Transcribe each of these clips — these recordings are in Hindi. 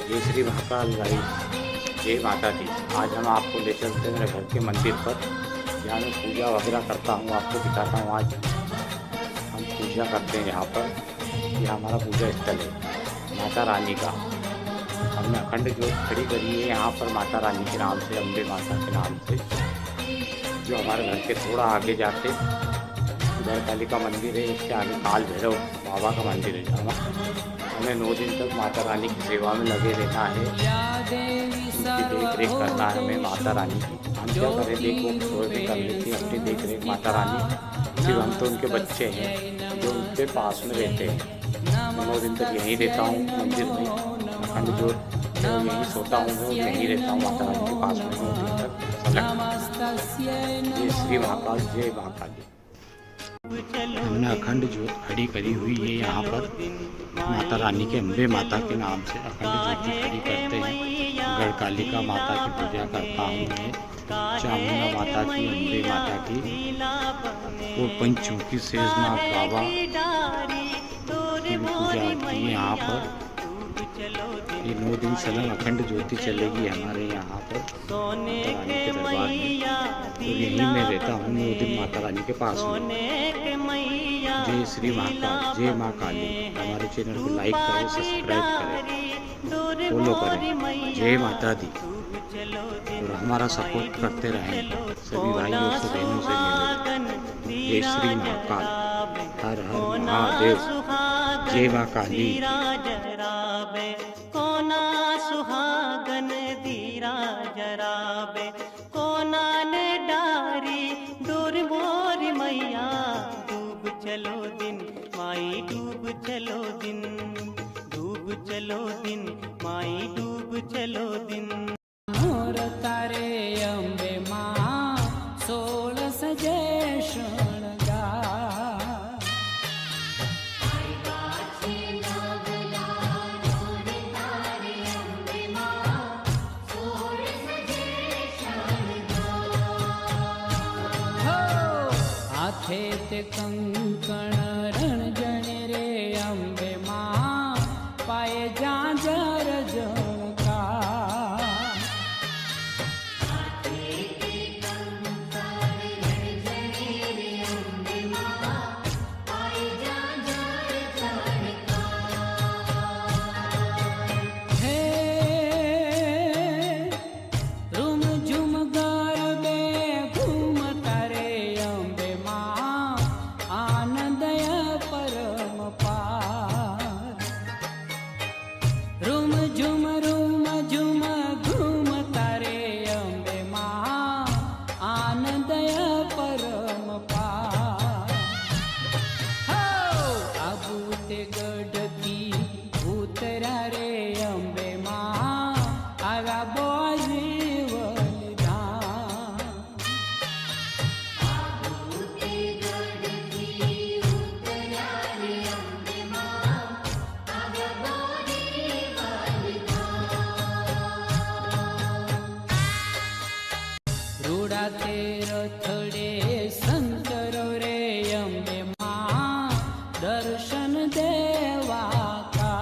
जय श्री महाकाल गाइस, जय माता दी। आज हम आपको ले चलते हैं मेरे घर के मंदिर पर, जहाँ मैं पूजा वगैरह करता हूँ। आपको दिखाता हूँ। आज हम पूजा करते हैं यहाँ पर। यह हमारा पूजा स्थल है माता रानी का। हमने अखंड ज्योत खड़ी करी है यहाँ पर माता रानी के नाम से, अम्बे माता के नाम से। जो हमारे घर के थोड़ा आगे जाते उधर काली का मंदिर है, उसके आगे काल भैरव बाबा का मंदिर है। हमें 9 दिन तक माता रानी की सेवा में लगे रहना है, उनकी देख रेख करना है हमें माता रानी की। हम क्या करें, देखो सोए कर लेती हैं अपनी देख रेख माता रानी। सिर्फ हम तो उनके बच्चे हैं जो उनके पास में रहते हैं। 9 दिन तक यहीं रहता हूँ मंदिर में, अखंड जो यहीं सोता हूँ, मैं यहीं रहता हूँ माता रानी के पास में 9 दिन तक। जय श्री महाकाल, जय महाकाली। हमने अखंड ज्योत खड़ी करी हुई है यहाँ पर माता रानी के, अम्बे माता के नाम से अखंड ज्योति खड़ी करते हैं। गढ़कालिका माता की पूजा करता हूँ मैं, चामुंडा माता की, अम्बे माता की और पंचमुखी शेषनाग बाबा की पूजा होती है यहाँ पर। ये 9 दिन सलन अखंड ज्योति चलेगी हमारे यहाँ पर माता रानी के दरबार में। और यहीं मैं रहता हूँ 9 दिन माता रानी के पास में। जय श्री महाकाल, जय माँ काली। हमारे चैनल को लाइक करें, सब्सक्राइब करें, फॉलो करें। जय माता दी। और हमारा सपोर्ट करते रहें सभी भाइयों से, बहनों से मिले। जय श्री महाकाल, हर हर महादेव, जय माँ काली। कोना सुहागन दीरा जराबे, कोना ने डारी दूर मोर मैया। डूब चलो दिन माई, डूब चलो दिन, डूब चलो दिन माई, डूब चलो दिन। मोर तारे अम्बे माँ 16 सजे ते कंकण रणजने रे अम्बे माँ, पाए झांझर झुमका। रूम झुम गरबे घूमता रे अम्बे माँ, आनंदय परम पार। रूम झुम घूमता रे अम्बे माँ, आनंदय परम पार। हो आबू ते गढ़की उतरा रे अम्बे माँ, आगा बोझी धाम। रूड़ा ते रथड़े संतरो रे अम्बे माँ, दर्शन देवा का।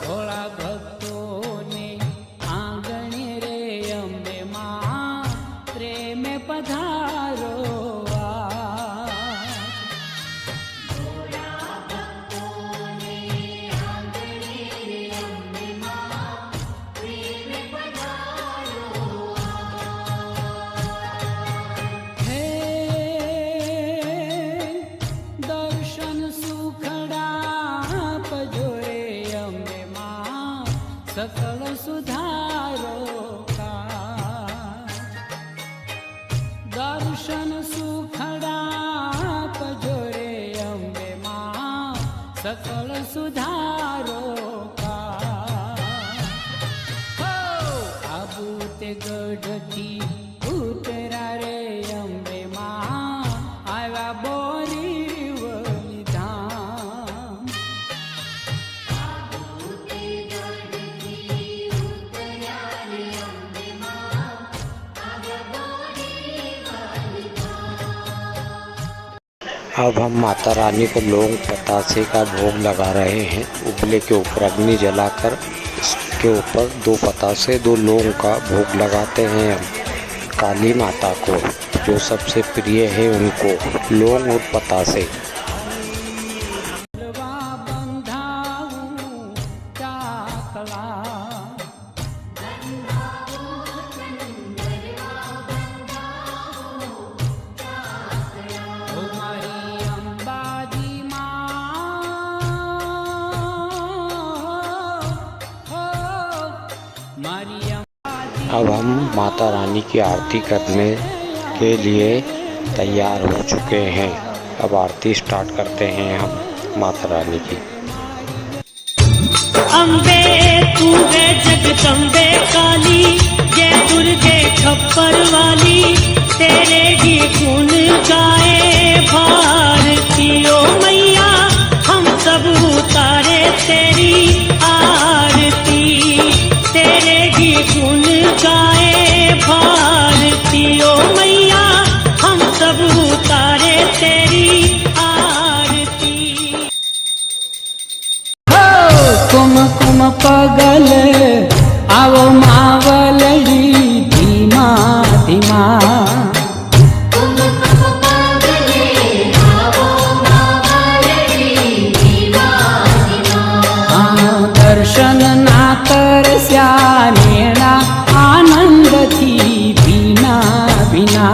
भोला भक्तों ने आंगणे रे अम्बे माँ, प्रेम पधारो दर्शन सुखड़ा पजोरे अम्बे माँ, सकल सुधारो का। दर्शन सुखड़ा पजोरे अम्बे माँ, सकल सुधारो का। हो आबू ते गढ़की उतरा रे अम्बे माँ, आवा बोरी वली धाम। आबू ते गढ़की उतरा रे अब हम माता रानी को लौंग पतासे का भोग लगा रहे हैं। उपले के ऊपर अग्नि जलाकर इसके ऊपर 2 पतासे 2 लौंग का भोग लगाते हैं हम काली माता को, जो सबसे प्रिय है उनको, लौंग और पतासे। अब हम माता रानी की आरती करने के लिए तैयार हो चुके हैं। अब आरती स्टार्ट करते हैं हम माता रानी की। अम्बे तू है जगदम्बे काली, जय दुर्गे खप्पर वाली, तेरे ही गुण गाए भारतीयो मैया, हम सब उतारे तेरी आरती, तेरे ही गुण गाए भारतीयो मैया, हम सब उतारे तेरी आरती। कुमकुम पगल आवो मावलड़ी धीमा धीमा, दर्शन ना तरस्या नेणा आनंद थी भीना भीना,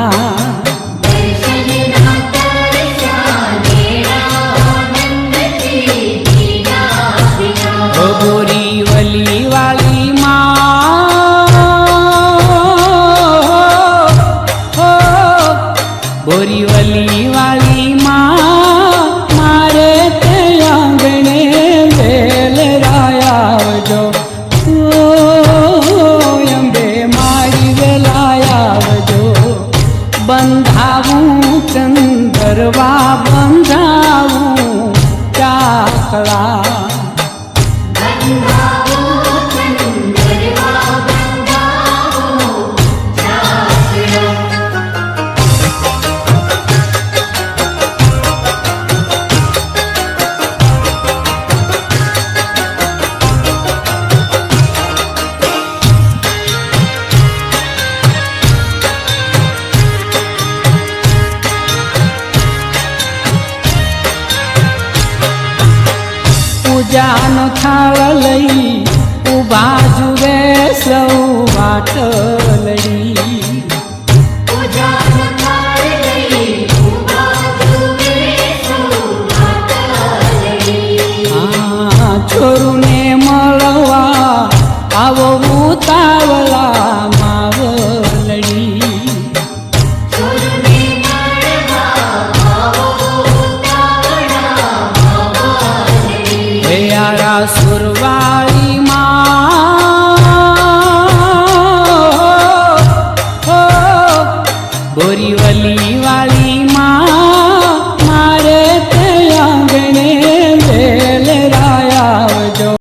बोरीवली वाली माँ, बोरीवली वाली माँ, मारे ते आंगणे वेल रायावजो, अंबे मारी वेलायावजो, बंधावूं चंदरवा बंधावूं चाकड़ा, પૂજાનો થાળ લઈ ઉભા જુએ સૌ વાટલડી, છોરુને મળવા આવો ઉતાવળા માવલડી, यारा सुरवाली माँ, बोरीवली